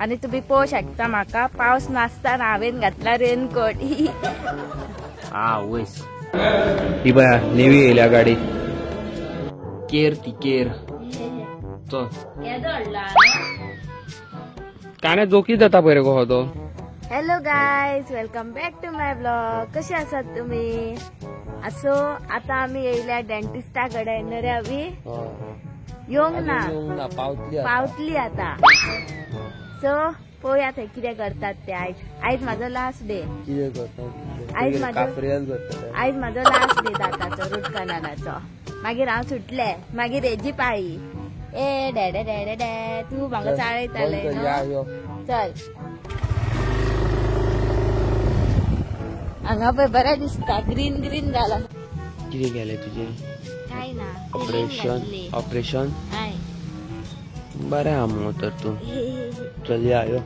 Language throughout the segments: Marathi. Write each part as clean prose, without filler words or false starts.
आणि तुम्ही पळोवं शकता माका पावस नासतना हांवेन घातला रेनकोट. वयस ती बया नेवी येयल्या गाडी केर ती केर चल कान्या जोकी जाता पळय रे गो हो तो. Hello guys, welcome back to my blog. कसे आसात तुम्ही? असो आता आम्ही येयल्या डेंटिस्टा कडे नऱ्यावी येवंक ना पावतली आता. सो पळोवया थंय कितें करतात ते. आयज माझो लास्ट डे. आयज माझो लास्ट डे दाताचो रूट कॅनलाचो. मागीर हांव सुटले. मागीर हेजी पाळी. ए डे डे डे डे तू म्हाका चाळयताले चल. हांगा पळय बरें दिसता ग्रीन ग्रीन जाला. कितें गेले तुजे? काय ना ऑपरेशन बरें हा मगो तर तू. चल या यो.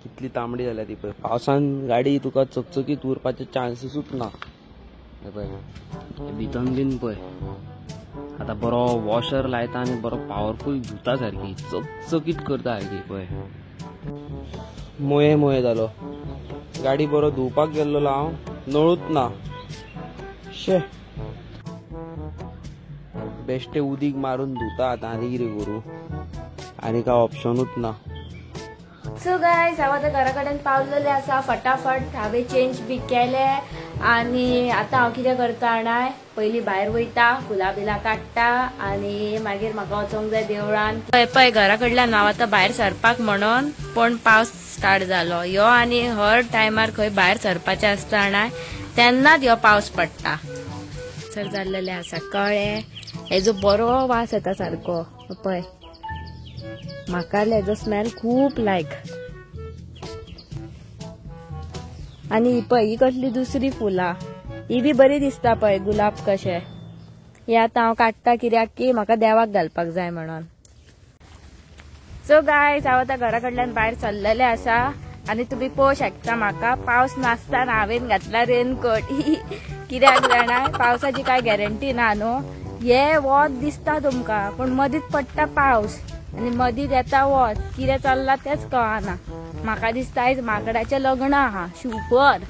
कितली तांबडी जाल्या ती पळय. पावसान गाडी तुका चकचकीत उरपाचे चान्सेसूच ना. भितन बीन पळय आता बरो वॉशर लायता आनी बरो पावरफुल धुता सारकी चकचकीत करता सारकी पळय. मोये जालो. गाडी बरो धुवपाक गेल्लो हांव नळूच ना. शे बेश्टे उदीक मारून धुता आता आनी कितें करूं. आनी काय ऑप्शनूच ना. सो गायज हांव आतां घरा कडेन पावलेले आसा. फटाफट हांवें चेंज बी केले आनी आतां हांव कितें करता जाणाय, पयलीं भायर वयता, फुलां बिलां काडटा आनी मागीर म्हाका वचोंक जाय देवळान. पळय घरा कडल्यान हांव आतां भायर सरपाक म्हणून पण पावस स्टार्ट जालो. ह्यो आनी हर टायमार खंय भायर सरपाचें आसता जाणाय तेन्नाच ह्यो पावस पडटा. सर जाल्लेले आसा कळे. हेजो बरो वास येता सारको पळय. म्हाका हेजो स्मेल खूब लायक. आनी पळय ही कसली दुसरी फुलां. ही बी बरी दिसता पळय गुलाब कशे. हे आतां हांव काडटा कित्याक की म्हाका देवाक घालपाक जाय म्हणून. सो गायज हांव आतां घरा कडल्यान भायर सरलेले आसा आनी तुमी पळोवं शकता म्हाका पावस नासतना हांवेन घातला रेनकोट. कित्याक जाणा पावसाची काय गॅरंटी ना न्हू. हे वत दिसता तुमकां पण मदींच पडटा पावस आनी मदींच येता वत. कितें चल्लां तेच कळना. म्हाका दिसता आयज माकडाचें लग्न आहा शुपर.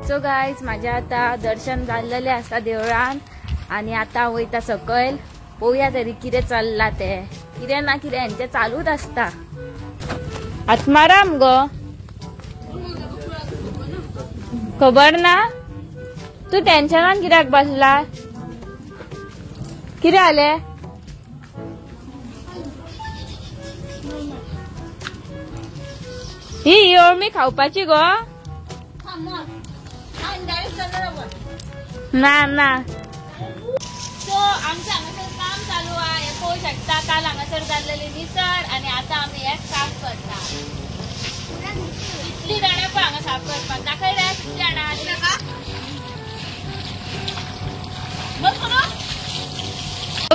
सो गायज म्हाजें आतां दर्शन जाल्लेलें आसा देवळान आनी आतां वयता सकयल. पळोवया तरी कितें चल्लां तें. कितें ना कितें हेंचें चालूच आसता. आत्माराम गो खबर ना तू टेन्शनान कित्याक बसला? कितें जालें? ही अळमी खावपाची गो? ना सो आमचं हांगासर काम चालू आहे. पळोवं शकता काल हांगासर जाल्लेली निसळ आनी आतां आमी हें साफ करता. कितली जाणां पळय हांगा साफ करपाक दाखय रे. कितली जाणां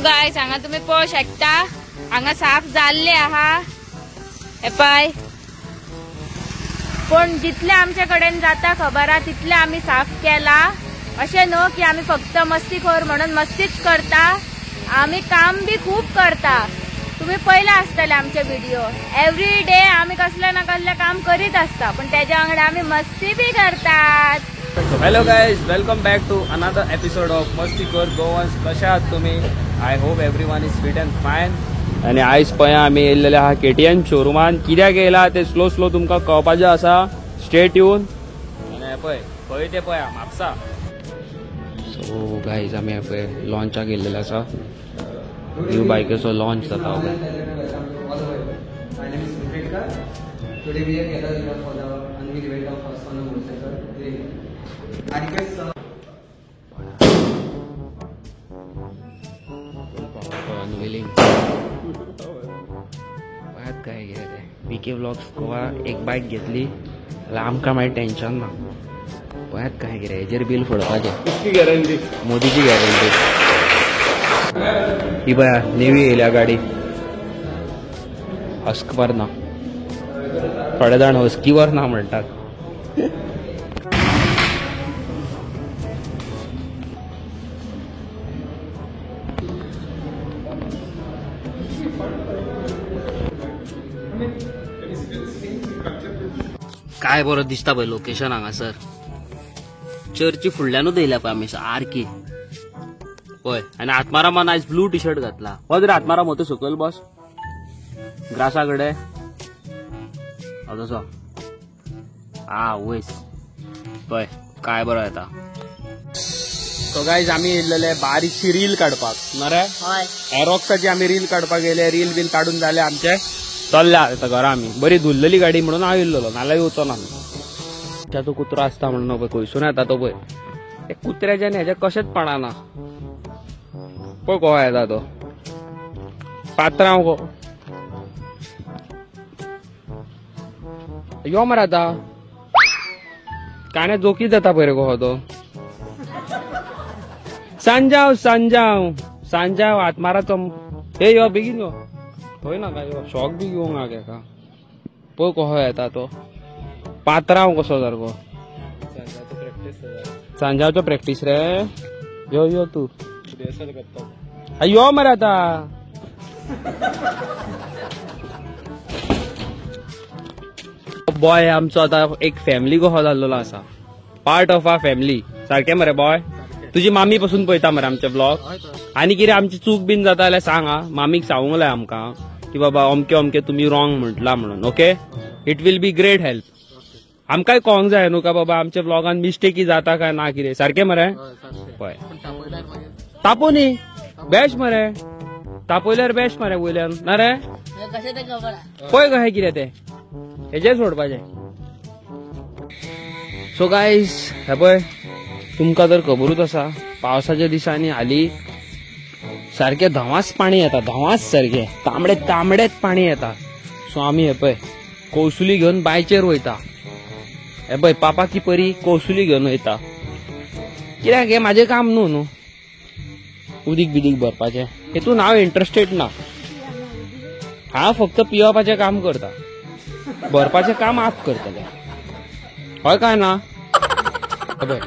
गायज हांगा तुमी पळोवं शकता हांगा साफ जाल्ले आहा. हे पळय पण जितले आमचे कडेन जाता खबर आहा तितले आमी साफ केला. अशें न्हू की आमी फक्त मस्तीखोर म्हणून मस्तीच करता. आमी काम बी खूब करता. तुम्ही पयले आसतले आमचे व्हिडिओ. एवरी डे आमी कसले ना कसले काम करीत आसता पण त्याच्या वांगडा आमी मस्ती बी करतात. Hello guys, welcome back to another episode of मस्तीखोर गोवन्स. कशे आहात तुम्ही? I hope everyone is fit and fine. आणि आयज पळया आमी येयल्लेले आहा KTM शोरूमान. कित्याक येयला ते स्लो तुमकां कळपाचें आसा. Stay tune. आनी पळय खंय ते पळया म्हापसा. सो गायज आमी पळय लॉन्चाक येयल्लेले आसा. न्यू बायकेचो लॉन्च जाता. काय BK व्लॉग्स गोवा एक बायक घेतली जाल्यार आमकां मागीर टेन्शन ना. पळयात काय कितें हेजेर बील फोडपाचें. गॅरंटी मोदीची गॅरंटी. ही बया नेवी येयल्या गाडी. हस्कवर ना थोडे जाण हस्कीवर ना म्हणटात. काय बरं दिसता पळय लोकेशन हांगासर. चर्ची फुडल्यानूच येयल्या पळय आमी सारकी पळय. आनी आत्मारामान आयज ब्लू टी शर्ट घातला. हो जर आत्माराम होतो सकयल बस ग्रासा कडेन तसो. वयस पळय काय बरो येता. सो गायज आमी येयल्लेले बारीकशी रील काडपाक मरे. एरॉक्साची आमी रील काडपाक गेले. रील बील काडून जाले आमचे. चल्ले आता घरा आमी. बरी धुल्लेली गाडी म्हणून हांव येयल्लो नाल्यार येवचो ना. तो कुत्रो आसता म्हणून पळय खंयसून येता तो पळय. ते कुत्र्याच्या हेजे कशेंच पडना पळय कहो येता तो पात्रांव गो. यो मरे आता कान्या जोकी जाता पळय रे कहो तो. सांजाव आत्माराचो हे यो बेगीन यो. थंय नाका यो शॉक बी घेवंक नाका एका. पळय कहो येता तो पात्रांव कसो सारको. सांजावचो प्रॅक्टीस रे. यो यो तू यो मरे आता. बॉय आमचो आता एक फॅमिली कहो जाल्लो आसा. पार्ट ऑफ आवर फॅमिली सारखे मरे बॉय. तुझी मामी पासून पळयता मरे आमचे ब्लॉग. आनी कितें आमची चूक बीन जाता जाल्यार सांग हा. मामीक सांगूंक लाय आमकां की बाबा अमके अमके तुमी रॉंग म्हटला म्हणून. Okay it will be great help. आमकांय कळोंक जाय न्हू का बाबा आमच्या ब्लॉगान मिस्टेकी जाता काय ना कितें. सारखें मरे पळय. तापोनी बेस्ट मरे. तापयल्यार बेस्ट मरे वयल्यान ना रे. पळय कशें कितें तें हेजेर सोडपाचें. सो गायज हे पळय तुमकां तर खबरूच आसा पावसाच्या दिसांनी हालीं सारखे धवास पाणी येता. धवास सारखे तांबडेत पाणी येता. सो आमी हे पळय कौसुली घेवन बांयचेर वयता. हे पळय पापा की परी कौसुली घेवन वयता. कित्याक हे म्हाजें काम न्हू उदीक बिदीक भरपाचें. हेतून हांव इंटरेस्टेड ना. हांव फक्त पिवपाचें काम करता. भरपाचें काम आप करतले हय काय ना. पळय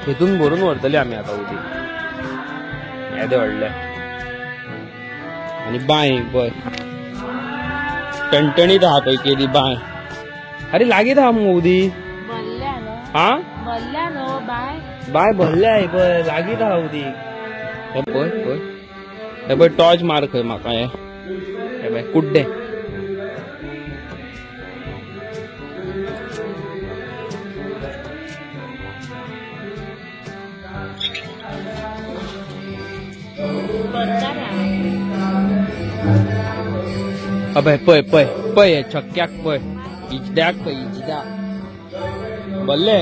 हेतून भरून व्हरतले आमी आतां उदीक. येदे व्हडले आनी बांय पळय टणटणीत आहा पळय केली बांय. अरे लागीत आहा मग उदीक. हा बाय भरल्या पळय लागीत आहा उदीक. हे पळय पळय हे पळय टॉर्च मार खंय म्हाका. हे पळय कुड्डे. अबे पळय पळय पळय हे छक्क्याक पळय इजद्याक पळय इजद्याक भरले.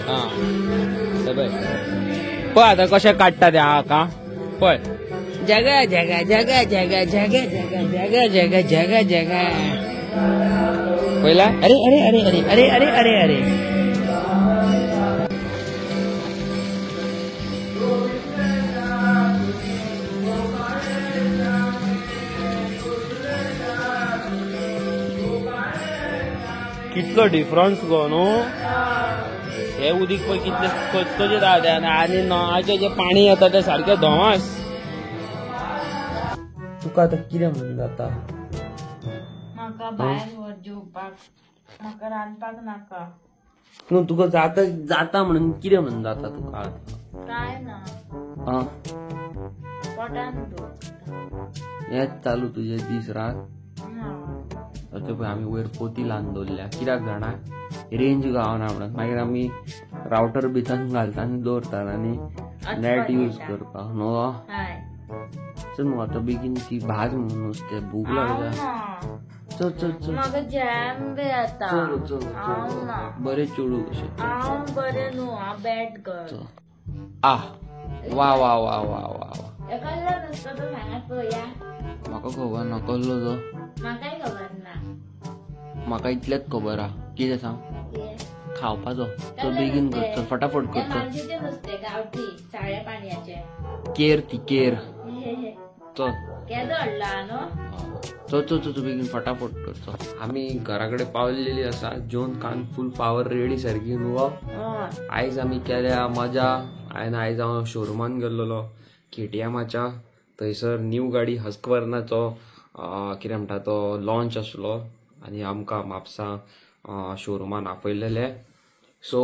हा हे पळय पळय आतां कशें काडटा ते हाका पळय. जगा जगा जगा जगा जगा जगा जगा जगा जगा जगा पळयला. अरे अरे अरे अरे अरे अरे अरे अरे कितलो डिफरन्स गो न्हू. हे उदीक पळय कितले कचकचे जाता आनी नळाचें जें पाणी येता तें सारकें धोवास. तुका आतां कितें म्हणून जाता. म्हाका भायर व्हर जेवपाक. म्हाका रांदपाक नाका. न्हू तुका जाता जाता म्हणून कितें म्हणून जाता तुका. काय ना पोटान दुखता. हेच चालू तुजे दीस रात. पळय आमी वयर पोती लावन दवरल्या कित्याक जाणा रेंज गावना म्हणून. मागीर आमी रावटर भितर घालता आनी दवरतात आनी नेट यूज करपाक न्हू. चल मग आता बेगीन ती भाज म्हणून नुस्तें भूक लागल्या. चल चल चल म्हाका जॅम बी येता. चल चल चल बरें चेडू कशें. हांव बरें न्हू हांव बॅड कर. आ वा वा वा वा वा एकाला नुस्तो तो सांगात पळया. म्हाका खबर ना कसलो तो. म्हाकाय खबर ना. म्हाका इतलेंच खबर आहा. कितें सांग खावपाचो. तो बेगीन कर चल फटाफट कर. मानशेचें नुस्तें गांवठी साळ्या पाणयाचें. केर ती केर. चल केदो हाडला न्हू. चल चल चल बेगीन फटाफट कर चल. आमी घरा कडेन पावलेली आसा. जेवन खावन फूल पावर रेडी सारकी न्हू. आयज आमी केल्या मजा. आयज हांव शोरुमान गेल्लो केटीएमाच्या. थंयसर न्यू गाडी हस्कवर्नाचो कितें म्हणटा तो लॉन्च आसलो आनी आमकां म्हापसा शोरुमान आपयलेले. सो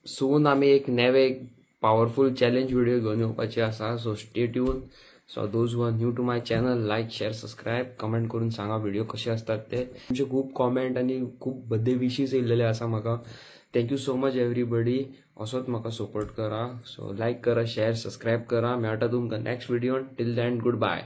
सून आमी एक नेवे पावरफुल चॅलेंज व्हिडिओ घेवन येवपाची आसा. So stay tuned. So those were new to my channel, like share subscribe, comment करून सांगा व्हिडिओ कसे असतात ते. तुमचे खूप कॉमेंट आणि खूप बड्डे विशीस येयलेले आसा म्हाका. Thank you so much everybody. असोच म्हाका सपोर्ट करा. सो लायक करा, शेअर सबस्क्राईब करा. मेळटा तुमकां नेक्स्ट व्हिडिओन. Till then good bye.